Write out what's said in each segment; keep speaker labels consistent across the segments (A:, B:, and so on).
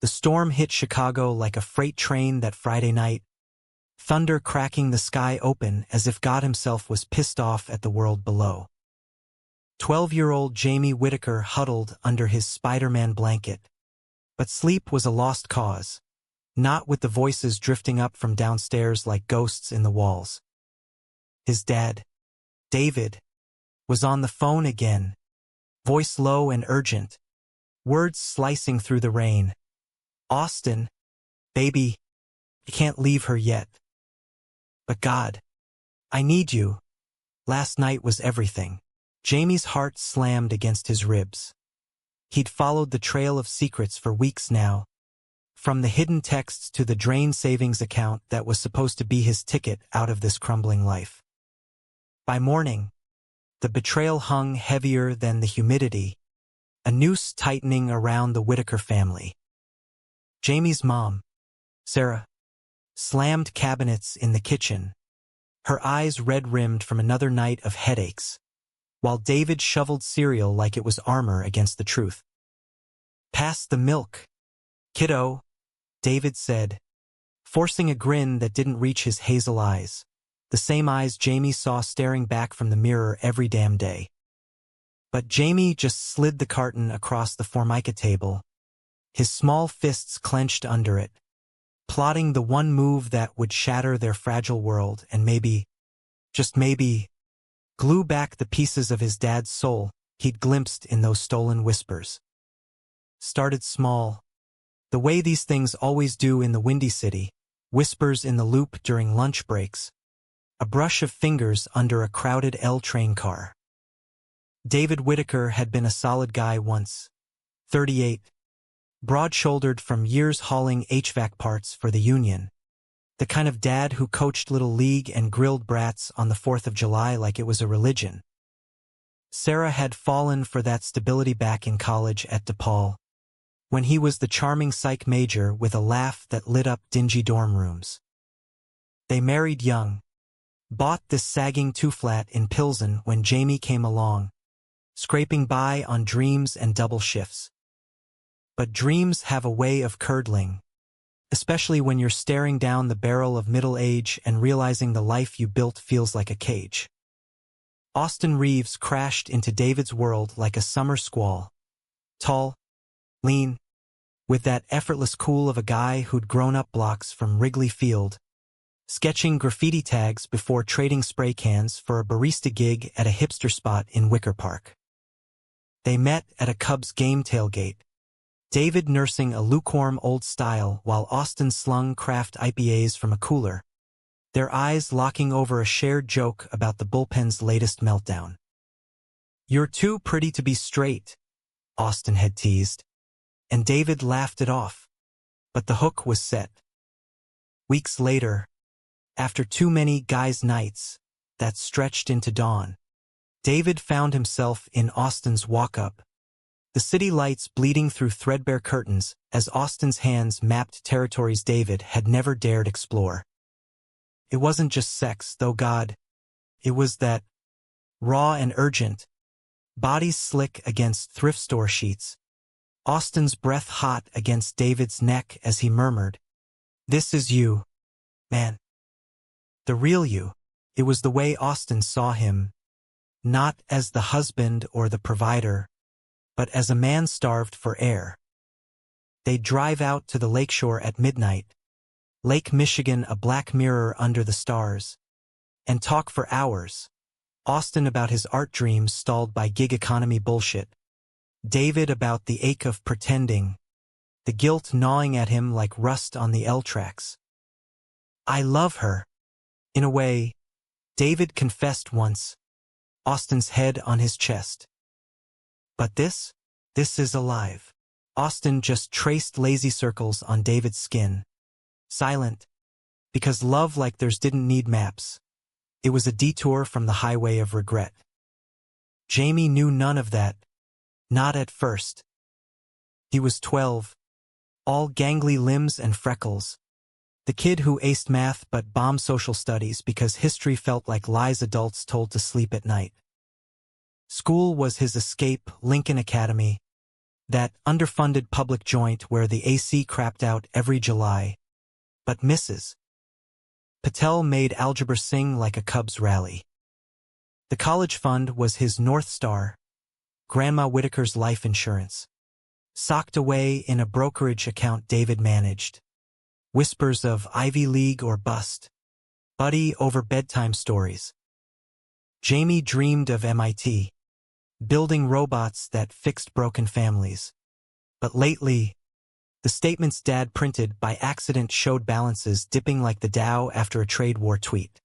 A: The storm hit Chicago like a freight train that Friday night, thunder cracking the sky open as if God himself was pissed off at the world below. 12-year-old Jamie Whittaker huddled under his Spider-Man blanket. But sleep was a lost cause, not with the voices drifting up from downstairs like ghosts in the walls. His dad, David, was on the phone again, voice low and urgent, words slicing through the rain. "Austin, baby, you can't leave her yet. But God, I need you. Last night was everything." Jamie's heart slammed against his ribs. He'd followed the trail of secrets for weeks now, from the hidden texts to the drained savings account that was supposed to be his ticket out of this crumbling life. By morning, the betrayal hung heavier than the humidity, a noose tightening around the Whittaker family. Jamie's mom, Sarah, slammed cabinets in the kitchen, her eyes red-rimmed from another night of headaches, while David shoveled cereal like it was armor against the truth. "Pass the milk, kiddo," David said, forcing a grin that didn't reach his hazel eyes, the same eyes Jamie saw staring back from the mirror every damn day. But Jamie just slid the carton across the Formica table, his small fists clenched under it, plotting the one move that would shatter their fragile world and maybe, just maybe, glue back the pieces of his dad's soul he'd glimpsed in those stolen whispers. Started small, the way these things always do in the Windy City, whispers in the loop during lunch breaks, a brush of fingers under a crowded L train car. David Whittaker had been a solid guy once, 38, broad-shouldered from years hauling HVAC parts for the union, the kind of dad who coached Little League and grilled brats on the 4th of July like it was a religion. Sarah had fallen for that stability back in college at DePaul, when he was the charming psych major with a laugh that lit up dingy dorm rooms. They married young, bought this sagging two-flat in Pilsen when Jamie came along, scraping by on dreams and double shifts. But dreams have a way of curdling, especially when you're staring down the barrel of middle age and realizing the life you built feels like a cage. Austin Reeves crashed into David's world like a summer squall. Tall, lean, with that effortless cool of a guy who'd grown up blocks from Wrigley Field, sketching graffiti tags before trading spray cans for a barista gig at a hipster spot in Wicker Park. They met at a Cubs game tailgate, David nursing a lukewarm old style while Austin slung craft IPAs from a cooler, their eyes locking over a shared joke about the bullpen's latest meltdown. "You're too pretty to be straight," Austin had teased, and David laughed it off, but the hook was set. Weeks later, after too many guys' nights that stretched into dawn, David found himself in Austin's walk-up, the city lights bleeding through threadbare curtains as Austin's hands mapped territories David had never dared explore. It wasn't just sex, though God. It was that, raw and urgent, bodies slick against thrift store sheets, Austin's breath hot against David's neck as he murmured, "This is you, man." The real you. It was the way Austin saw him, not as the husband or the provider, but as a man starved for air. They'd drive out to the lakeshore at midnight, Lake Michigan a black mirror under the stars, and talk for hours, Austin about his art dreams stalled by gig economy bullshit, David about the ache of pretending, the guilt gnawing at him like rust on the L tracks. "I love her," in a way, David confessed once, Austin's head on his chest. "But this is alive." Austin just traced lazy circles on David's skin. Silent, because love like theirs didn't need maps. It was a detour from the highway of regret. Jamie knew none of that, not at first. He was 12, all gangly limbs and freckles, the kid who aced math but bombed social studies because history felt like lies adults told to sleep at night. School was his escape, Lincoln Academy, That underfunded public joint where the AC crapped out every July. But Mrs. Patel made algebra sing like a Cubs rally. The college fund was his North Star, Grandma Whitaker's life insurance. Socked away in a brokerage account David managed. Whispers of Ivy League or bust. Buddy over bedtime stories. Jamie dreamed of MIT. Building robots that fixed broken families. But lately, the statements Dad printed by accident showed balances dipping like the Dow after a trade war tweet.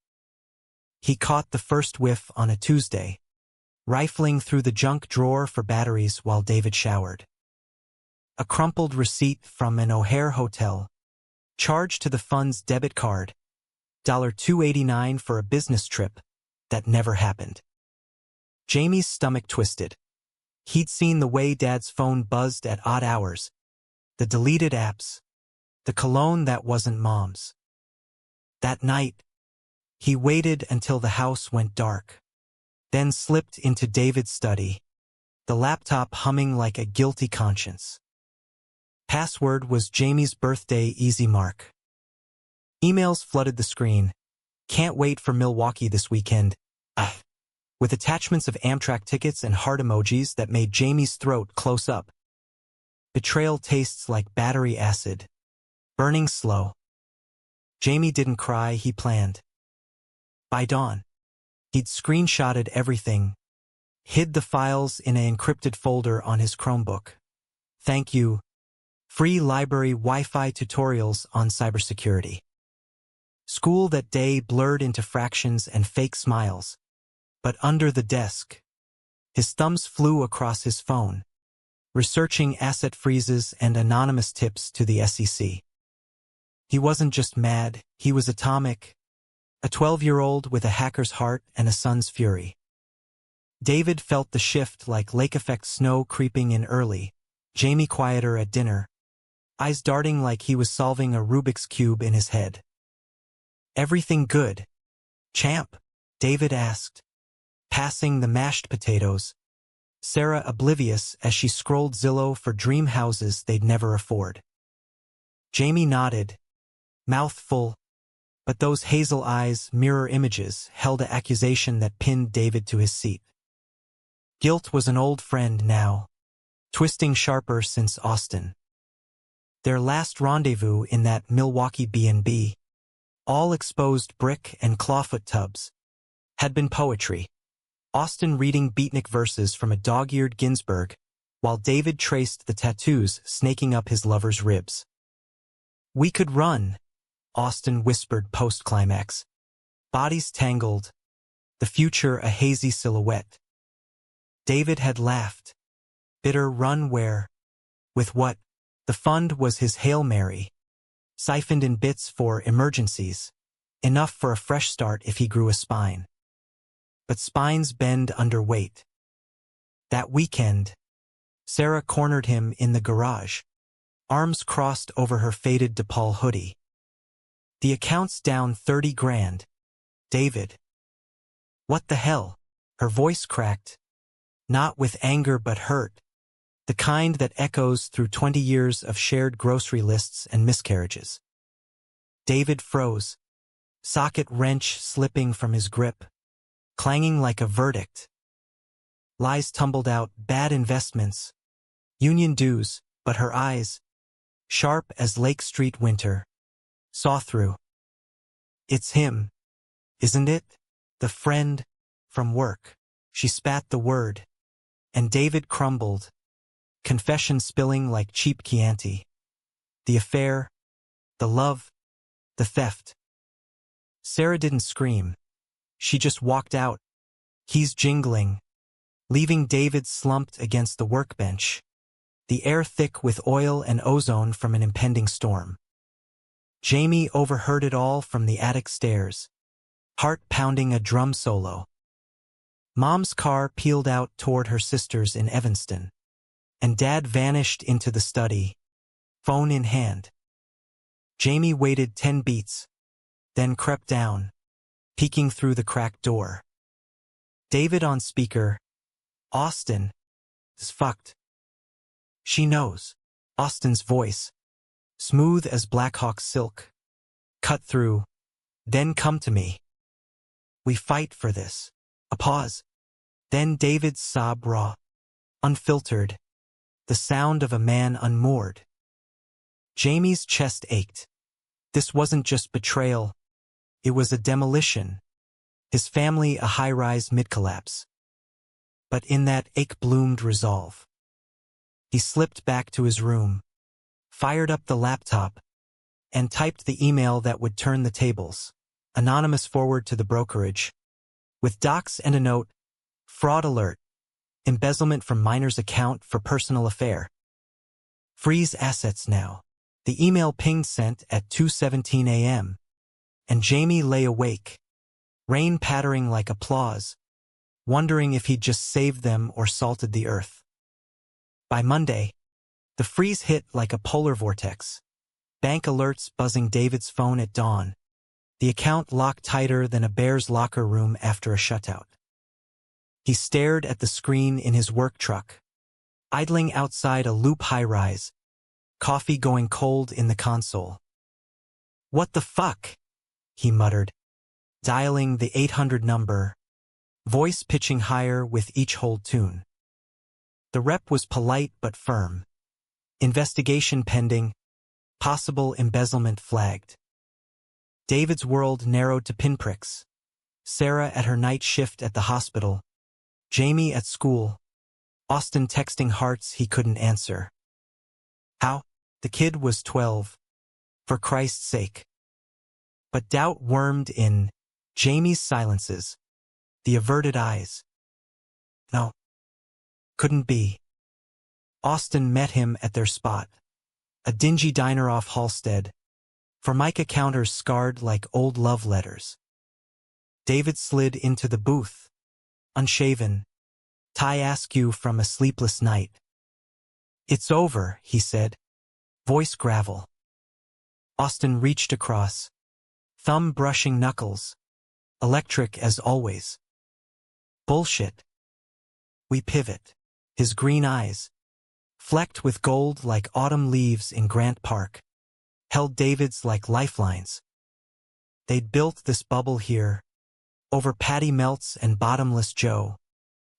A: He caught the first whiff on a Tuesday, rifling through the junk drawer for batteries while David showered. A crumpled receipt from an O'Hare hotel, charged to the fund's debit card, $2.89 for a business trip that never happened. Jamie's stomach twisted. He'd seen the way Dad's phone buzzed at odd hours, the deleted apps, the cologne that wasn't Mom's. That night, he waited until the house went dark, then slipped into David's study, the laptop humming like a guilty conscience. Password was Jamie's birthday easy mark. Emails flooded the screen. Can't wait for Milwaukee this weekend. With attachments of Amtrak tickets and heart emojis that made Jamie's throat close up. Betrayal tastes like battery acid. Burning slow. Jamie didn't cry, he planned. By dawn, he'd screenshotted everything, hid the files in an encrypted folder on his Chromebook. Thank you. Free library Wi-Fi tutorials on cybersecurity. School that day blurred into fractions and fake smiles. But under the desk, his thumbs flew across his phone, researching asset freezes and anonymous tips to the SEC. He wasn't just mad, he was atomic, a 12-year-old with a hacker's heart and a son's fury. David felt the shift like lake-effect snow creeping in early, Jamie quieter at dinner, eyes darting like he was solving a Rubik's Cube in his head. Everything good, champ? David asked, passing the mashed potatoes, Sarah oblivious as she scrolled Zillow for dream houses they'd never afford. Jamie nodded, mouth full, but those hazel eyes, mirror images, held an accusation that pinned David to his seat. Guilt was an old friend now, twisting sharper since Austin. Their last rendezvous in that Milwaukee B&B, all exposed brick and clawfoot tubs, had been poetry. Austin reading beatnik verses from a dog-eared Ginsberg, while David traced the tattoos snaking up his lover's ribs. We could run, Austin whispered post-climax. Bodies tangled, the future a hazy silhouette. David had laughed. Bitter run where? With what? The fund was his Hail Mary, siphoned in bits for emergencies, enough for a fresh start if he grew a spine. But spines bend under weight. That weekend, Sarah cornered him in the garage, arms crossed over her faded DePaul hoodie. The account's down 30 grand. David. What the hell? Her voice cracked. Not with anger but hurt. The kind that echoes through 20 years of shared grocery lists and miscarriages. David froze, socket wrench slipping from his grip, clanging like a verdict. Lies tumbled out, bad investments, union dues, but her eyes, sharp as Lake Street winter, saw through. It's him, isn't it? The friend from work. She spat the word, and David crumbled, confession spilling like cheap Chianti. The affair, the love, the theft. Sarah didn't scream. She just walked out, keys jingling, leaving David slumped against the workbench, the air thick with oil and ozone from an impending storm. Jamie overheard it all from the attic stairs, heart pounding a drum solo. Mom's car peeled out toward her sister's in Evanston, and Dad vanished into the study, phone in hand. Jamie waited 10 beats, then crept down, peeking through the cracked door. David on speaker. Austin. Is fucked. She knows. Austin's voice, smooth as Blackhawk silk, cut through. Then come to me. We fight for this. A pause. Then David's sob, raw, unfiltered, the sound of a man unmoored. Jamie's chest ached. This wasn't just betrayal. It was a demolition. His family a high-rise mid-collapse. But in that ache bloomed resolve. He slipped back to his room, fired up the laptop, and typed the email that would turn the tables. Anonymous forward to the brokerage. With docs and a note, fraud alert, embezzlement from minor's account for personal affair. Freeze assets now. The email pinged sent at 2:17 a.m. And Jamie lay awake, rain pattering like applause, wondering if he'd just saved them or salted the earth. By Monday, the freeze hit like a polar vortex. Bank alerts buzzing David's phone at dawn. The account locked tighter than a bear's locker room after a shutout. He stared at the screen in his work truck, idling outside a loop high-rise, coffee going cold in the console. What the fuck? He muttered, dialing the 800 number, voice pitching higher with each hold tune. The rep was polite but firm. Investigation pending, possible embezzlement flagged. David's world narrowed to pinpricks. Sarah at her night shift at the hospital, Jamie at school, Austin texting hearts he couldn't answer. How? The kid was 12. For Christ's sake. But doubt wormed in Jamie's silences, the averted eyes. No. Couldn't be. Austin met him at their spot, a dingy diner off Halstead, Formica counters scarred like old love letters. David slid into the booth, unshaven, tie askew from a sleepless night. It's over, he said, voice gravel. Austin reached across, thumb brushing knuckles, electric as always. Bullshit. We pivot. His green eyes, flecked with gold like autumn leaves in Grant Park, held David's like lifelines. They'd built this bubble here, over Patty Melts and Bottomless Joe.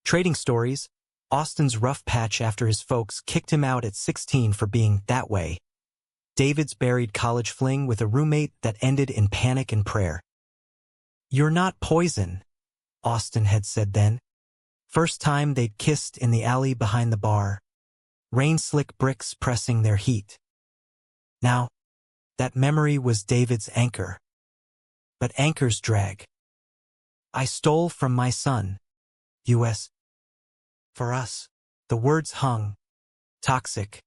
A: Trading stories, Austin's rough patch after his folks kicked him out at 16 for being that way. David's buried college fling with a roommate that ended in panic and prayer. You're not poison, Austin had said then. First time they'd kissed in the alley behind the bar, rain-slick bricks pressing their heat. Now, that memory was David's anchor. But anchors drag. I stole from my son, U.S. For us, the words hung, toxic.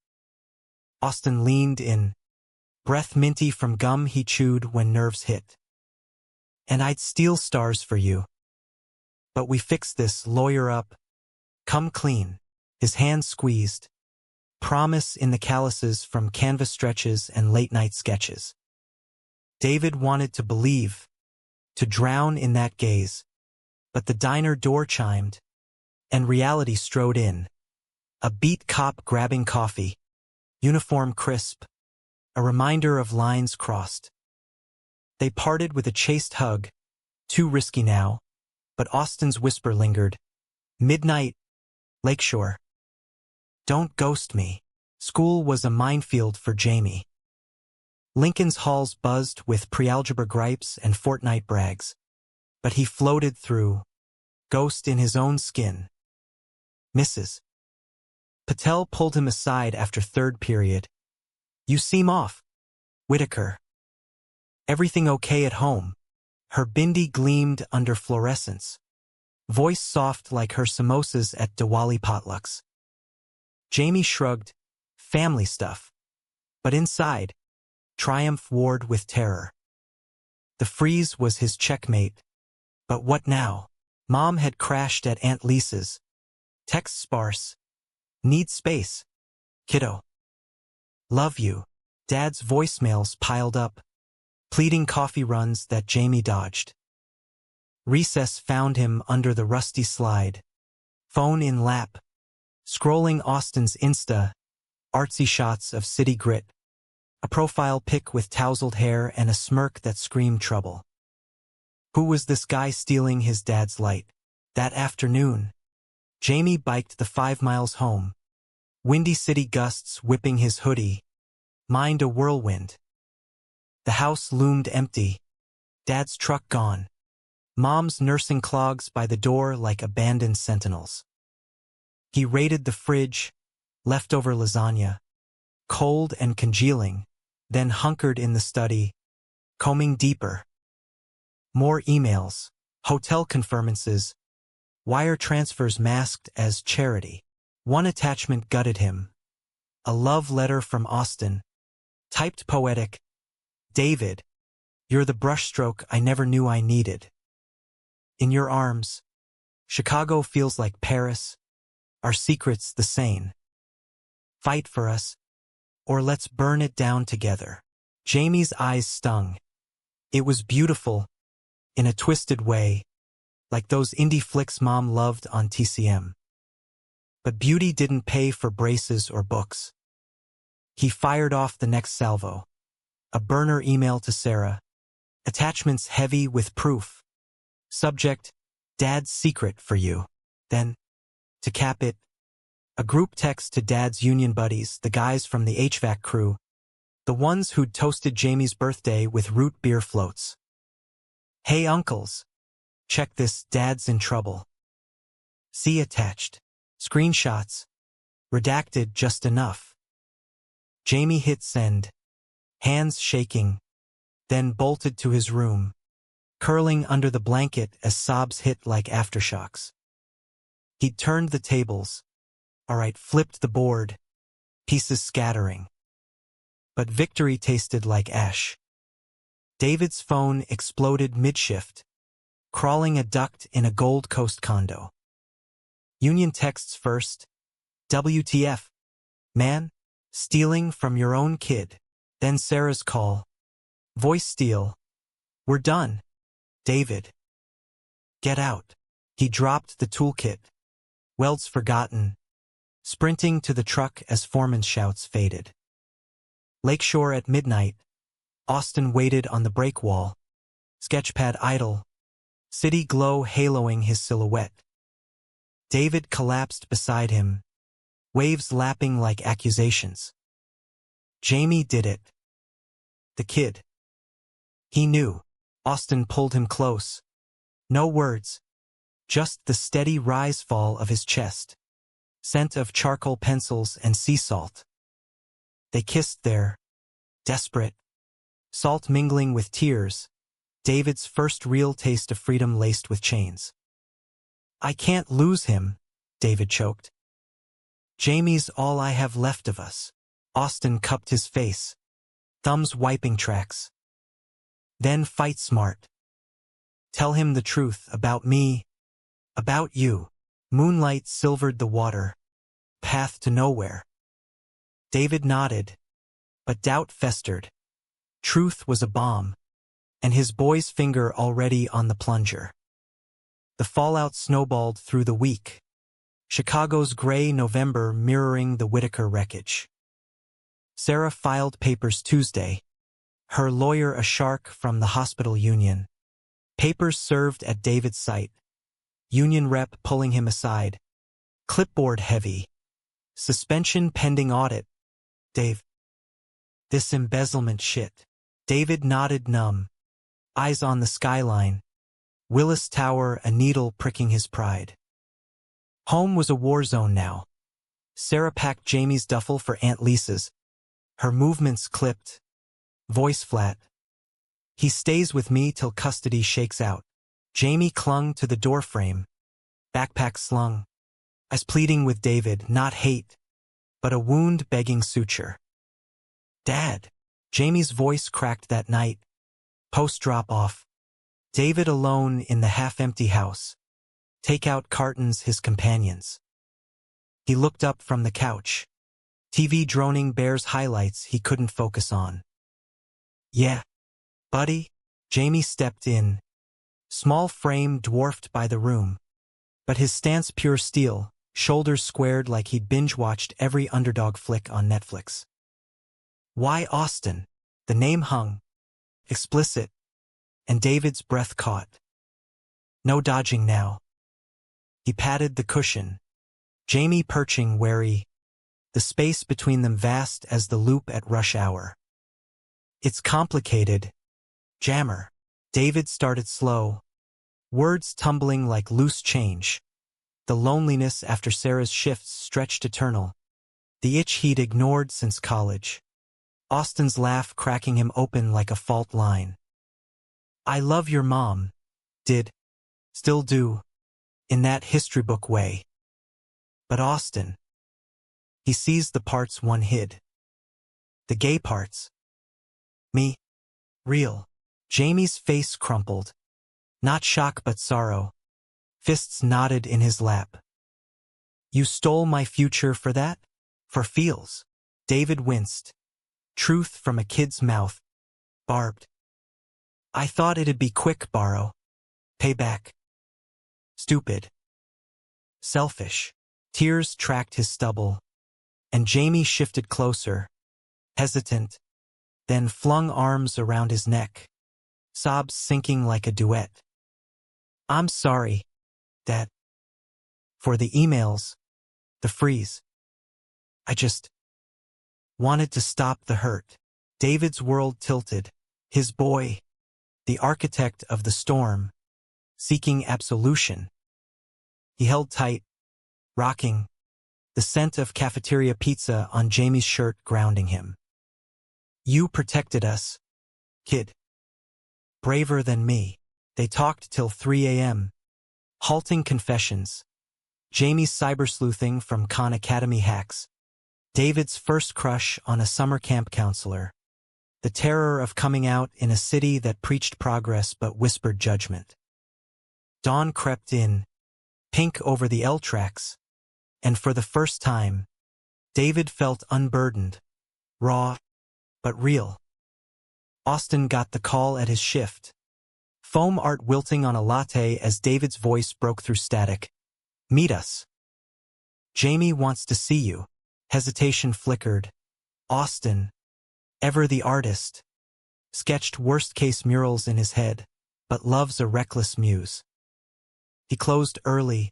A: Austin leaned in, breath minty from gum he chewed when nerves hit. And I'd steal stars for you. But we fixed this, lawyer up. Come clean. His hands squeezed. Promise in the calluses from canvas stretches and late-night sketches. David wanted to believe, to drown in that gaze. But the diner door chimed, and reality strode in. A beat cop grabbing coffee, uniform crisp, a reminder of lines crossed. They parted with a chaste hug, too risky now. But Austin's whisper lingered. Midnight, Lakeshore. Don't ghost me. School was a minefield for Jamie. Lincoln's halls buzzed with pre-algebra gripes and fortnight brags. But he floated through, ghost in his own skin. Mrs. Patel pulled him aside after third period. You seem off, Whitaker. Everything okay at home? Her bindi gleamed under fluorescence, voice soft like her samosas at Diwali potlucks. Jamie shrugged, family stuff. But inside, triumph warred with terror. The freeze was his checkmate. But what now? Mom had crashed at Aunt Lisa's. Text sparse. Need space. Kiddo. Love you. Dad's voicemails piled up, pleading coffee runs that Jamie dodged. Recess found him under the rusty slide, phone in lap, scrolling Austin's Insta, artsy shots of city grit, a profile pic with tousled hair and a smirk that screamed trouble. Who was this guy stealing his dad's light? That afternoon, Jamie biked the 5 miles home. Windy city gusts whipping his hoodie. Mind a whirlwind. The house loomed empty. Dad's truck gone. Mom's nursing clogs by the door like abandoned sentinels. He raided the fridge, leftover lasagna, cold and congealing, then hunkered in the study, combing deeper. More emails, hotel confirmances, wire transfers masked as charity. One attachment gutted him. A love letter from Austin, typed poetic. David, you're the brushstroke I never knew I needed. In your arms, Chicago feels like Paris, our secrets the same. Fight for us, or let's burn it down together. Jamie's eyes stung. It was beautiful, in a twisted way, like those indie flicks Mom loved on TCM. But beauty didn't pay for braces or books. He fired off the next salvo. A burner email to Sarah. Attachments heavy with proof. Subject, Dad's secret for you. Then, to cap it, a group text to Dad's union buddies, the guys from the HVAC crew, the ones who'd toasted Jamie's birthday with root beer floats. Hey uncles, check this, Dad's in trouble. See attached. Screenshots. Redacted just enough. Jamie hit send, hands shaking, then bolted to his room, curling under the blanket as sobs hit like aftershocks. He'd turned the tables, flipped the board, pieces scattering. But victory tasted like ash. David's phone exploded mid-shift, crawling a duct in a Gold Coast condo. Union texts first. WTF. Man, stealing from your own kid. Then Sarah's call. Voice steal. We're done. David. Get out. He dropped the toolkit. Welds forgotten. Sprinting to the truck as foreman's shouts faded. Lakeshore at midnight. Austin waited on the break wall. Sketchpad idle. City glow haloing his silhouette. David collapsed beside him, waves lapping like accusations. Jamie did it. The kid. He knew. Austin pulled him close. No words. Just the steady rise-fall of his chest. Scent of charcoal pencils and sea salt. They kissed there, desperate. Salt mingling with tears. David's first real taste of freedom laced with chains. I can't lose him, David choked. Jamie's all I have left of us. Austin cupped his face, thumbs wiping tracks. Then fight smart. Tell him the truth about me, about you. Moonlight silvered the water, path to nowhere. David nodded, but doubt festered. Truth was a bomb, and his boy's finger already on the plunger. The fallout snowballed through the week. Chicago's gray November mirroring the Whitaker wreckage. Sarah filed papers Tuesday. Her lawyer a shark from the hospital union. Papers served at David's site. Union rep pulling him aside. Clipboard heavy. Suspension pending audit. Dave. This embezzlement shit. David nodded numb. Eyes on the skyline. Willis Tower a needle pricking his pride. Home was a war zone now. Sarah packed Jamie's duffel for Aunt Lisa's. Her movements clipped. Voice flat. He stays with me till custody shakes out. Jamie clung to the doorframe. Backpack slung. As pleading with David, not hate, but a wound begging suture. Dad. Jamie's voice cracked that night. Post drop-off. David alone in the half-empty house. Take-out cartons his companions. He looked up from the couch. TV droning Bears highlights he couldn't focus on. Yeah, buddy? Jamie stepped in. Small frame dwarfed by the room. But his stance pure steel, shoulders squared like he'd binge-watched every underdog flick on Netflix. Why Austin? The name hung, explicit, and David's breath caught. No dodging now. He patted the cushion, Jamie perching wary, the space between them vast as the loop at rush hour. It's complicated. Jammer. David started slow, words tumbling like loose change. The loneliness after Sarah's shifts stretched eternal, the itch he'd ignored since college. Austin's laugh cracking him open like a fault line. I love your mom. Did. Still do. In that history book way. But Austin. He sees the parts one hid. The gay parts. Me. Real. Jamie's face crumpled. Not shock but sorrow. Fists knotted in his lap. You stole my future for that? For feels? David winced. Truth from a kid's mouth. Barbed. I thought it'd be quick, borrow. Payback. Stupid. Selfish. Tears tracked his stubble. And Jamie shifted closer. Hesitant. Then flung arms around his neck. Sobs sinking like a duet. I'm sorry, Dad. For the emails. The freeze. I just wanted to stop the hurt. David's world tilted. His boy, the architect of the storm, seeking absolution. He held tight, rocking, the scent of cafeteria pizza on Jamie's shirt grounding him. You protected us, kid. Braver than me. They talked till 3 a.m. Halting confessions. Jamie's cyber-sleuthing from Khan Academy hacks. David's first crush on a summer camp counselor. The terror of coming out in a city that preached progress but whispered judgment. Dawn crept in, pink over the L tracks, and for the first time, David felt unburdened, raw, but real. Austin got the call at his shift. Foam art wilting on a latte as David's voice broke through static. Meet us. Jamie wants to see you. Hesitation flickered. Austin, ever the artist, sketched worst-case murals in his head, but loves a reckless muse. He closed early,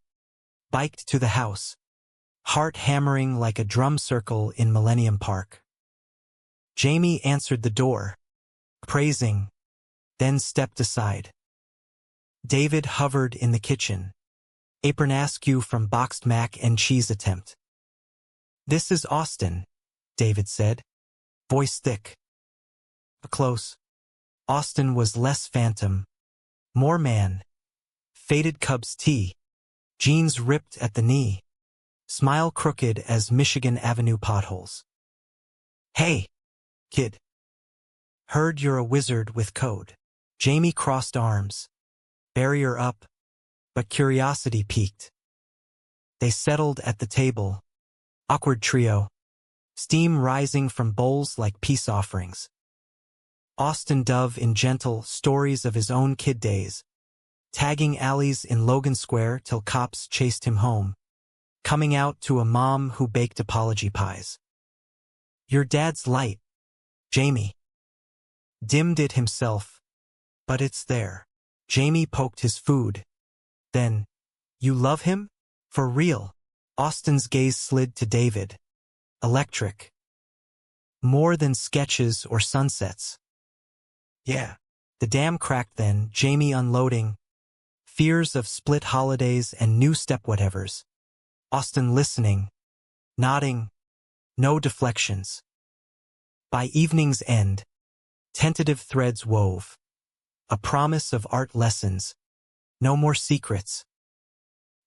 A: biked to the house, heart hammering like a drum circle in Millennium Park. Jamie answered the door, praising, then stepped aside. David hovered in the kitchen, apron askew from boxed mac and cheese attempt. This is Austin, David said, voice thick. Close. Austin was less phantom, more man. Faded Cubs tee, jeans ripped at the knee, smile crooked as Michigan Avenue potholes. Hey, kid. Heard you're a wizard with code. Jamie crossed arms, barrier up, but curiosity piqued. They settled at the table, awkward trio, steam rising from bowls like peace offerings. Austin dove in gentle stories of his own kid days, tagging alleys in Logan Square till cops chased him home, coming out to a mom who baked apology pies. Your dad's light, Jamie. Dimmed it himself, but it's there. Jamie poked his food. Then, you love him? For real? Austin's gaze slid to David. Electric. More than sketches or sunsets. Yeah. The dam cracked then, Jamie unloading. Fears of split holidays and new step-whatevers. Austin listening, nodding, no deflections. By evening's end, tentative threads wove. A promise of art lessons. No more secrets.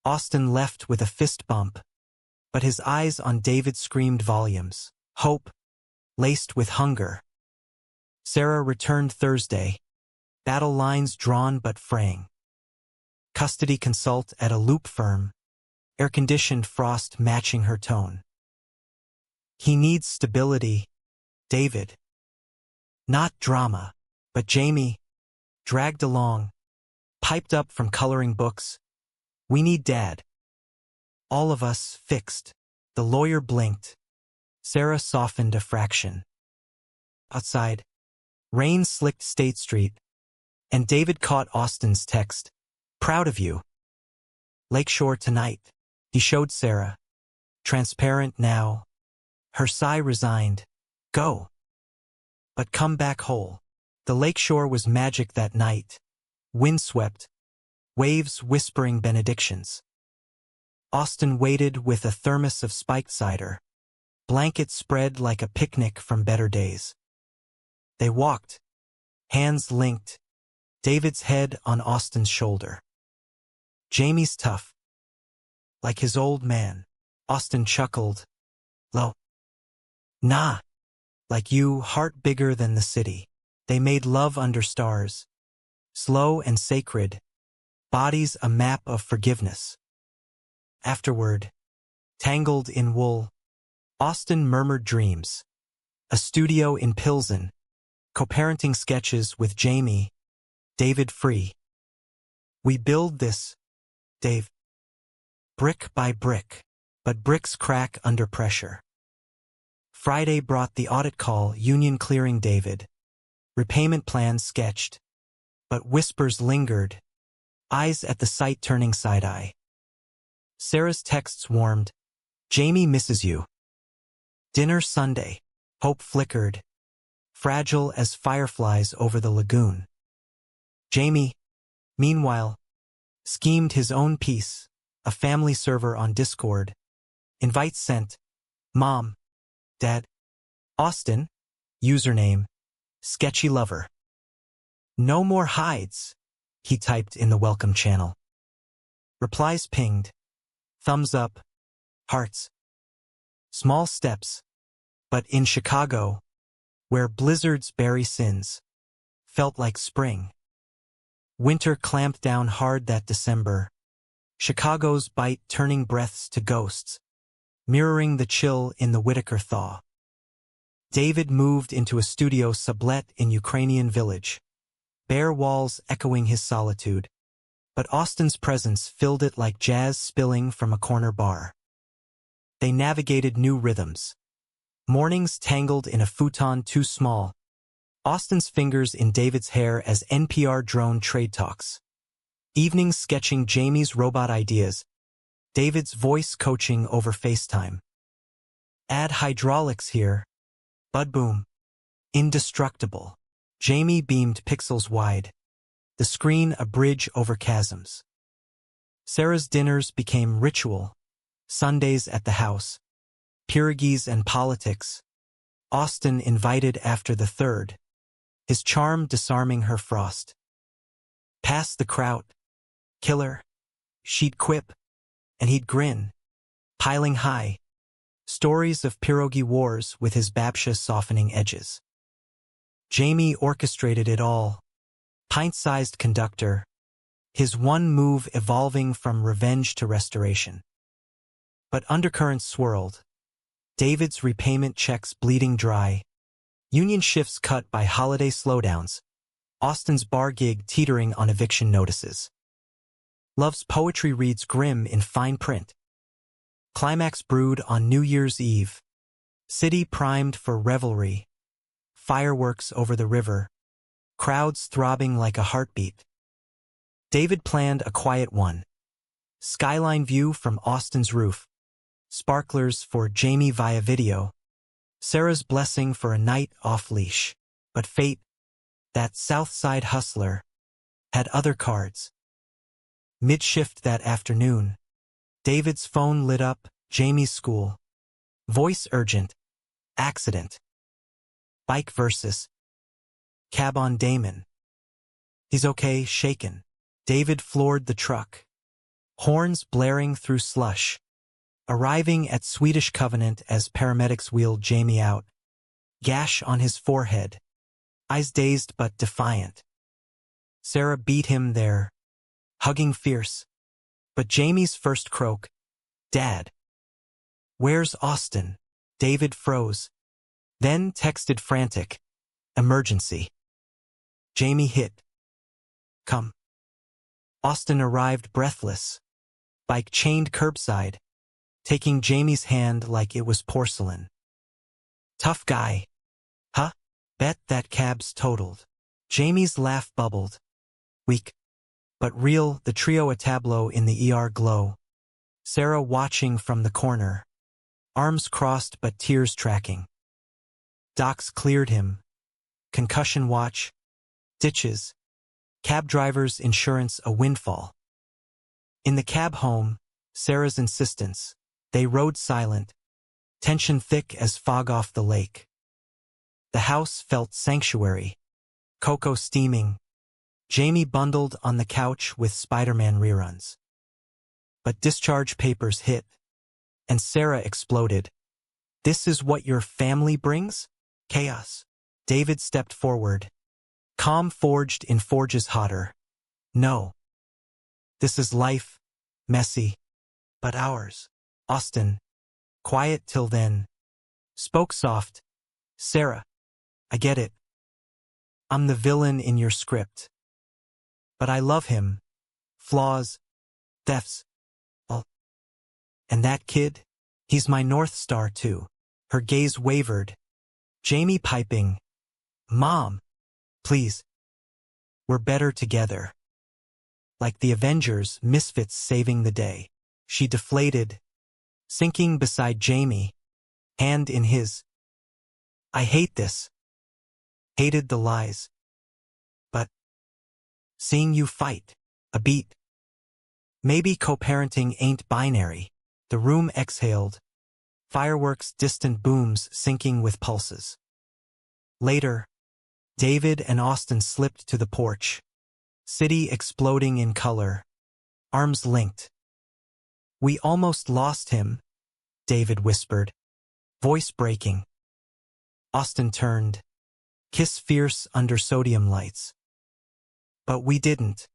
A: Austin left with a fist bump, but his eyes on David screamed volumes. Hope, laced with hunger. Sarah returned Thursday. Battle lines drawn but fraying. Custody consult at a loop firm. Air-conditioned frost matching her tone. He needs stability, David. Not drama, but Jamie, dragged along, piped up from coloring books. We need Dad. All of us fixed. The lawyer blinked. Sarah softened a fraction. Outside, rain slicked State Street, and David caught Austin's text. Proud of you. Lakeshore tonight. He showed Sarah. Transparent now. Her sigh resigned. Go. But come back whole. The lakeshore was magic that night. Windswept. Waves whispering benedictions. Austin waited with a thermos of spiked cider. Blankets spread like a picnic from better days. They walked. Hands linked. David's head on Austin's shoulder. Jamie's tough. Like his old man. Austin chuckled. Low. Nah. Like you, heart bigger than the city. They made love under stars. Slow and sacred. Bodies a map of forgiveness. Afterward, tangled in wool, Austin murmured dreams. A studio in Pilsen. Co-parenting sketches with Jamie. David free. We build this, Dave. Brick by brick. But bricks crack under pressure. Friday brought the audit call, union clearing David. Repayment plans sketched. But whispers lingered. Eyes at the site turning side-eye. Sarah's texts warmed. Jamie misses you. Dinner Sunday. Hope flickered. Fragile as fireflies over the lagoon. Jamie, meanwhile, schemed his own piece. A family server on Discord. Invites sent. Mom. Dad. Austin. Username. Sketchy lover. No more hides, he typed in the welcome channel. Replies pinged. Thumbs up. Hearts. Small steps. But in Chicago, where blizzards bury sins, felt like spring. Winter clamped down hard that December. Chicago's bite turning breaths to ghosts, mirroring the chill in the Whitaker thaw. David moved into a studio sublet in Ukrainian village, bare walls echoing his solitude, but Austin's presence filled it like jazz spilling from a corner bar. They navigated new rhythms. Mornings tangled in a futon too small, Austin's fingers in David's hair as NPR drone trade talks. Evenings sketching Jamie's robot ideas, David's voice coaching over FaceTime. Add hydraulics here. Bud boom. Indestructible. Jamie beamed pixels wide. The screen a bridge over chasms. Sarah's dinners became ritual. Sundays at the house. Pierogies and politics. Austin invited after the third. His charm disarming her frost. Pass the kraut. Killer. She'd quip. And he'd grin. Piling high. Stories of pierogi wars with his babsha softening edges. Jamie orchestrated it all. Pint-sized conductor. His one move evolving from revenge to restoration. But undercurrents swirled. David's repayment checks bleeding dry. Union shifts cut by holiday slowdowns. Austin's bar gig teetering on eviction notices. Love's poetry reads grim in fine print. Climax brewed on New Year's Eve. City primed for revelry. Fireworks over the river. Crowds throbbing like a heartbeat. David planned a quiet one. Skyline view from Austin's roof. Sparklers for Jamie via video. Sarah's blessing for a night off-leash. But fate, that Southside hustler, had other cards. Mid-shift that afternoon, David's phone lit up, Jamie's school. Voice urgent. Accident. Bike versus. Cab on Damon. He's okay, shaken. David floored the truck. Horns blaring through slush. Arriving at Swedish Covenant as paramedics wheeled Jamie out. Gash on his forehead. Eyes dazed but defiant. Sarah beat him there. Hugging fierce. But Jamie's first croak. Dad. Where's Austin? David froze. Then texted frantic. Emergency. Jamie hit. Come. Austin arrived breathless. Bike chained curbside. taking Jamie's hand like it was porcelain. Tough guy. Huh? Bet that cab's totaled. Jamie's laugh bubbled. Weak, but real, the trio a tableau in the ER glow. Sarah watching from the corner. Arms crossed but tears tracking. Docs cleared him. Concussion watch. Ditches. Cab driver's insurance a windfall. In the cab home, Sarah's insistence. They rode silent. Tension thick as fog off the lake. The house felt sanctuary. Cocoa steaming. Jamie bundled on the couch with Spider-Man reruns. But discharge papers hit. And Sarah exploded. This is what your family brings? Chaos. David stepped forward. Calm forged in forges hotter. No. This is life. Messy. But ours. Austin. Quiet till then. Spoke soft. Sarah. I get it. I'm the villain in your script. But I love him. Flaws. Thefts. All. And that kid? He's my North Star too. Her gaze wavered. Jamie piping. Mom. Please. We're better together. Like the Avengers, misfits saving the day. She deflated. Sinking beside Jamie. Hand in his. I hate this. Hated the lies. But seeing you fight. A beat. Maybe co-parenting ain't binary. The room exhaled. Fireworks, distant booms syncing with pulses. Later, David and Austin slipped to the porch. City exploding in color. Arms linked. We almost lost him, David whispered. Voice breaking. Austin turned. Kiss fierce under sodium lights. But we didn't.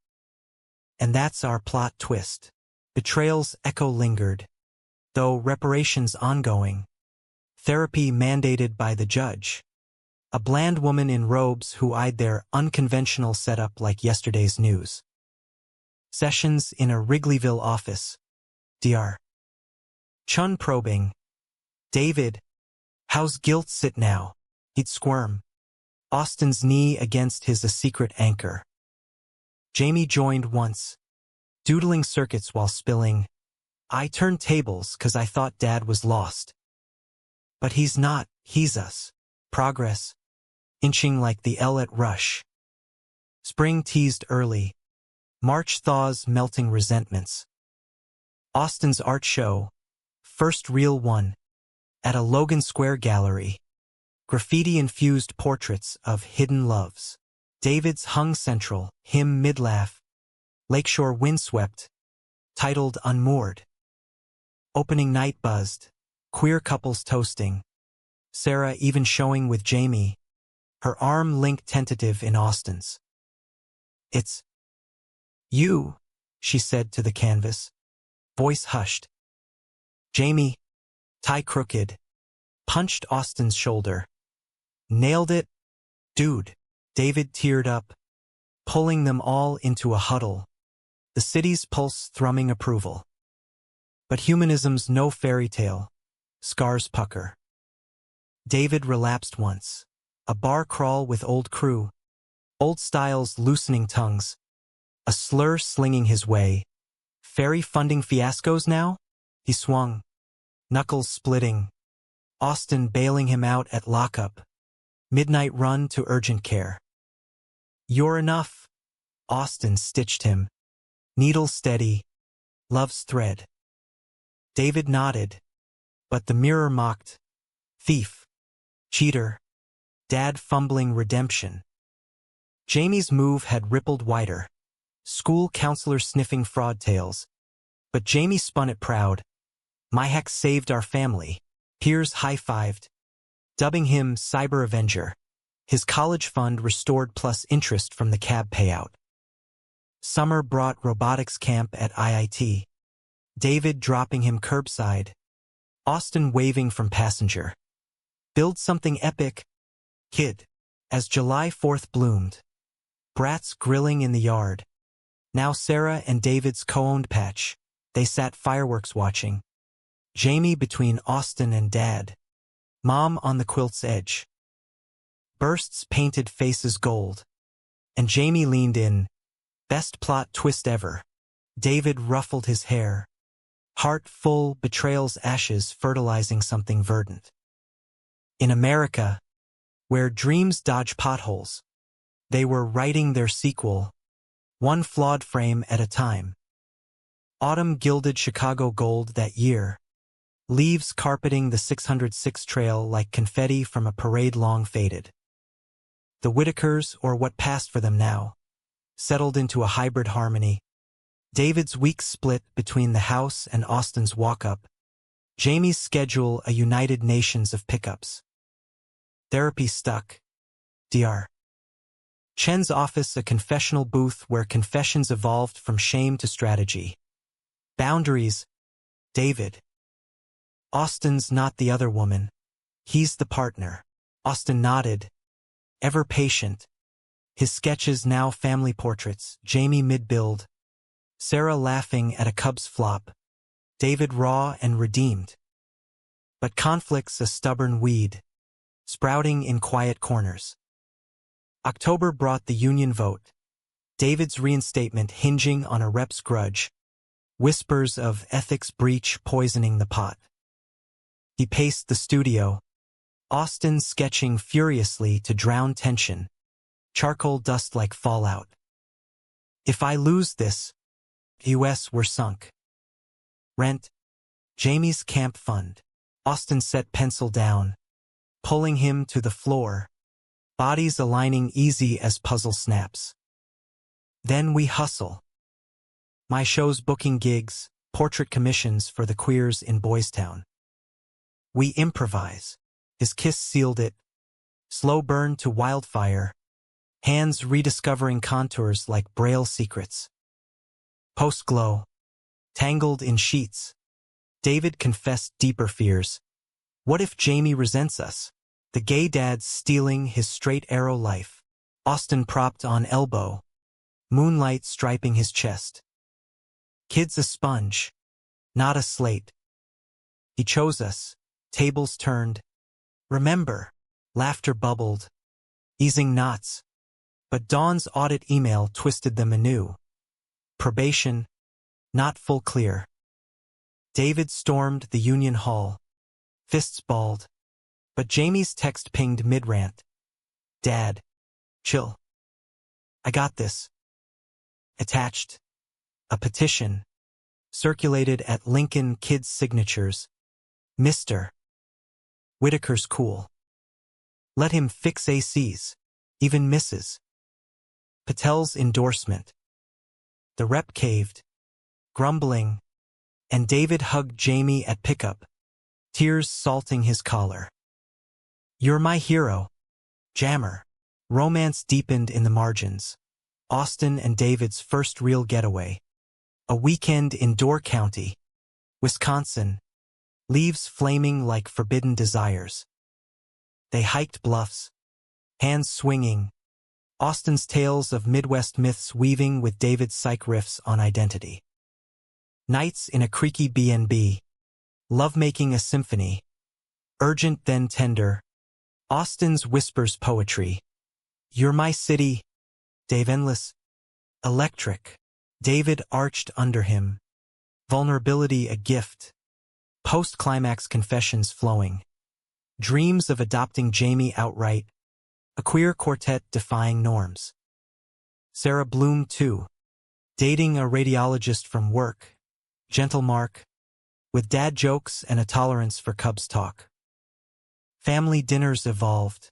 A: And that's our plot twist. Betrayals echo lingered. Though reparations ongoing. Therapy mandated by the judge. A bland woman in robes who eyed their unconventional setup like yesterday's news. Sessions in a Wrigleyville office. Dr. Chun probing. David. How's guilt sit now? He'd squirm. Austin's knee against his a secret anchor. Jamie joined once. Doodling circuits while spilling. I turned tables 'cause I thought Dad was lost. But he's not, he's us. Progress. Inching like the L at Rush. Spring teased early. March thaws melting resentments. Austin's art show. First real one. At a Logan Square gallery. Graffiti-infused portraits of hidden loves. David's hung central, him mid-laugh. Lakeshore windswept. Titled Unmoored. Opening night buzzed. Queer couples toasting. Sarah even showing with Jamie. Her arm linked tentative in Austin's. It's you, she said to the canvas. Voice hushed. Jamie, tie crooked. Punched Austin's shoulder. Nailed it? Dude. David teared up. Pulling them all into a huddle. The city's pulse thrumming approval. But humanism's no fairy tale. Scars pucker. David relapsed once. A bar crawl with old crew. Old styles loosening tongues. A slur slinging his way. Ferry funding fiascos now? He swung. Knuckles splitting. Austin bailing him out at lockup. Midnight run to urgent care. You're enough. Austin stitched him. Needle steady. Love's thread. David nodded. But the mirror mocked. Thief. Cheater. Dad fumbling redemption. Jamie's move had rippled wider. School counselor sniffing fraud tales. But Jamie spun it proud. My heck saved our family. Peers high-fived. Dubbing him Cyber Avenger. His college fund restored plus interest from the cab payout. Summer brought robotics camp at IIT. David dropping him curbside. Austin waving from passenger. Build something epic, kid. As July 4th bloomed. Brats grilling in the yard. Now Sarah and David's co-owned patch. They sat fireworks watching. Jamie between Austin and Dad. Mom on the quilt's edge. Bursts painted faces gold. And Jamie leaned in. Best plot twist ever. David ruffled his hair. Heart full, betrayals ashes fertilizing something verdant. In America, where dreams dodge potholes, they were writing their sequel, one flawed frame at a time. Autumn gilded Chicago gold that year, leaves carpeting the 606 trail like confetti from a parade long faded. The Whitakers, or what passed for them now, settled into a hybrid harmony. David's week split between the house and Austin's walk-up. Jamie's schedule a United Nations of pickups. Therapy stuck. Dr. Chen's office a confessional booth where confessions evolved from shame to strategy. Boundaries. David. Austin's not the other woman. He's the partner. Austin nodded. Ever patient. His sketches now family portraits. Jamie mid-build. Sarah laughing at a Cubs flop. David raw and redeemed. But conflict's a stubborn weed, sprouting in quiet corners. October brought the union vote. David's reinstatement hinging on a rep's grudge. Whispers of ethics breach poisoning the pot. He paced the studio. Austin sketching furiously to drown tension. Charcoal dust like fallout. If I lose this, US we're sunk. Rent. Jamie's camp fund. Austin set pencil down, pulling him to the floor. Bodies aligning easy as puzzle snaps. Then we hustle. My show's booking gigs, portrait commissions for the queers in Boys Town. We improvise. His kiss sealed it. Slow burn to wildfire. Hands rediscovering contours like Braille secrets. Post-glow. Tangled in sheets. David confessed deeper fears. What if Jamie resents us? The gay dad's stealing his straight arrow life. Austin propped on elbow. Moonlight striping his chest. Kid's a sponge, not a slate. He chose us. Tables turned. Remember, laughter bubbled, easing knots. But Dawn's audit email twisted them anew. Probation, not full clear. David stormed the union hall, fists balled. But Jamie's text pinged mid-rant. Dad, chill. I got this. Attached. A petition. Circulated at Lincoln kids' signatures. Mr. Whitaker's cool. Let him fix ACs, even Mrs. Patel's endorsement. The rep caved, grumbling, and David hugged Jamie at pickup, tears salting his collar. You're my hero. Jammer. Romance deepened in the margins. Austin and David's first real getaway. A weekend in Door County, Wisconsin. Leaves flaming like forbidden desires. They hiked bluffs, hands swinging. Austin's tales of Midwest myths weaving with David's psych riffs on identity. Nights in a creaky B&B. Lovemaking a symphony. Urgent then tender. Austin's whispers poetry. You're my city. Dave endless. Electric. David arched under him. Vulnerability a gift. Post-climax confessions flowing. Dreams of adopting Jamie outright. A queer quartet defying norms. Sarah Bloom too. Dating a radiologist from work. Gentle Mark. With dad jokes and a tolerance for Cubs talk. Family dinners evolved.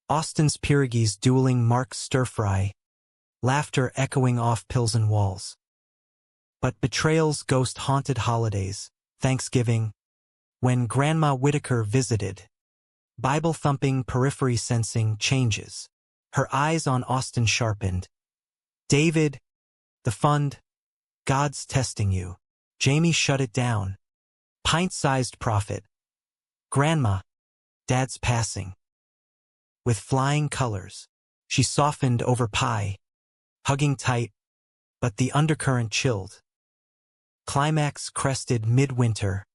A: Austin's pierogies dueling Mark's stir-fry. Laughter echoing off Pilsen walls. But betrayals ghost-haunted holidays. Thanksgiving. When Grandma Whitaker visited. Bible-thumping periphery-sensing changes. Her eyes on Austin sharpened. David. The fund. God's testing you. Jamie shut it down. Pint-sized prophet. Grandma. Dad's passing. With flying colors. She softened over pie. Hugging tight. But the undercurrent chilled. Climax crested midwinter.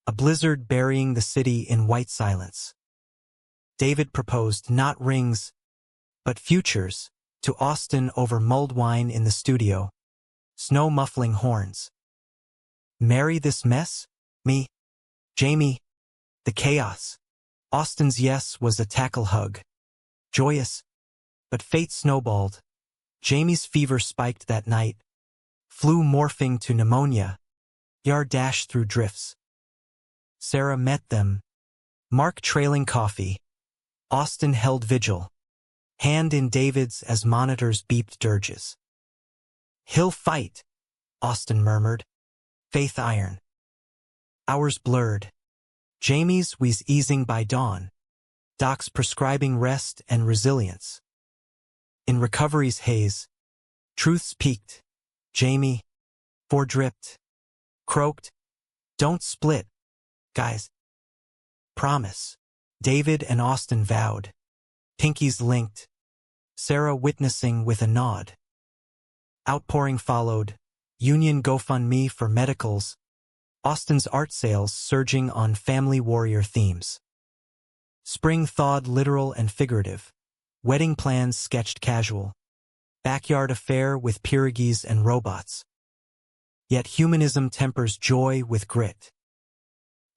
A: a blizzard burying the city in white silence. David proposed not rings, but futures, to Austen over mulled wine in the studio, snow muffling horns. Marry this mess? Me? Jamie? The chaos. Austen's yes was a tackle hug. Joyous. But fate snowballed. Jamie's fever spiked that night. Flu morphing to pneumonia. Yar dashed through drifts. Sarah met them. Mark trailing coffee. Austen held vigil. Hand in David's as monitors beeped dirges. He'll fight, Austen murmured. Faith iron. Hours blurred. Jamie's was easing by dawn. Docs prescribing rest and resilience. In recovery's haze, truths peaked. Jamie, foredripped, croaked, don't split, guys. Promise. David and Austen vowed. Pinkies linked. Sarah witnessing with a nod. Outpouring followed. Union GoFundMe for medicals. Austen's art sales surging on family warrior themes. Spring thawed literal and figurative. Wedding plans sketched casual. Backyard affair with pierogies and robots. Yet humanism tempers joy with grit.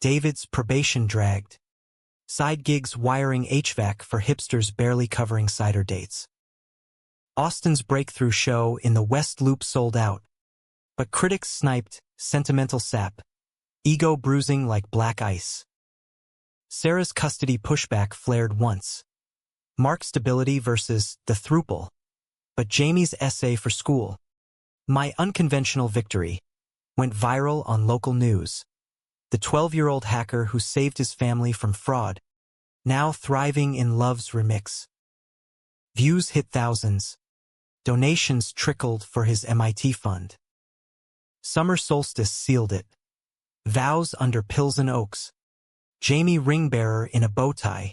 A: David's probation dragged. Side gigs wiring HVAC for hipsters barely covering cider dates. Austen's breakthrough show in the West Loop sold out. But critics sniped, sentimental sap. Ego bruising like black ice. Sarah's custody pushback flared once. Mark's stability versus the throuple. But Jamie's essay for school, My Unconventional Victory, went viral on local news. The 12-year-old hacker who saved his family from fraud, now thriving in Love's remix. Views hit thousands. Donations trickled for his MIT fund. Summer solstice sealed it. Vows under Pills and Oaks. Jamie ring-bearer in a bow tie.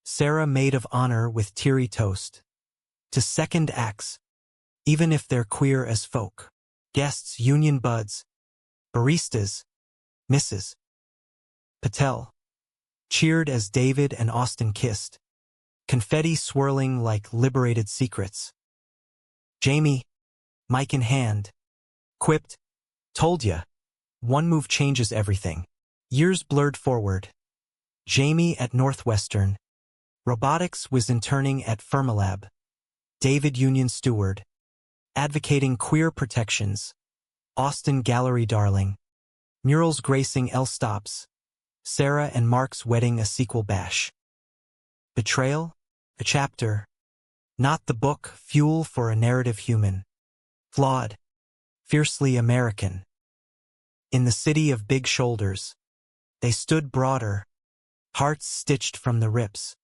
A: Sarah maid of honor with teary toast. To second acts, even if they're queer as folk. Guests union buds. Baristas. Mrs. Patel. Cheered as David and Austen kissed. Confetti swirling like liberated secrets. Jamie, mic in hand, quipped, told ya, one move changes everything. Years blurred forward. Jamie at Northwestern. Robotics was interning at Fermilab. David union steward. Advocating queer protections. Austen gallery darling. Murals gracing L-stops. Sarah and Mark's wedding a sequel bash. Betrayal? A chapter. Not the book, fuel for a narrative human. Flawed. Fiercely American. In the city of big shoulders. They stood broader. Hearts stitched from the rips.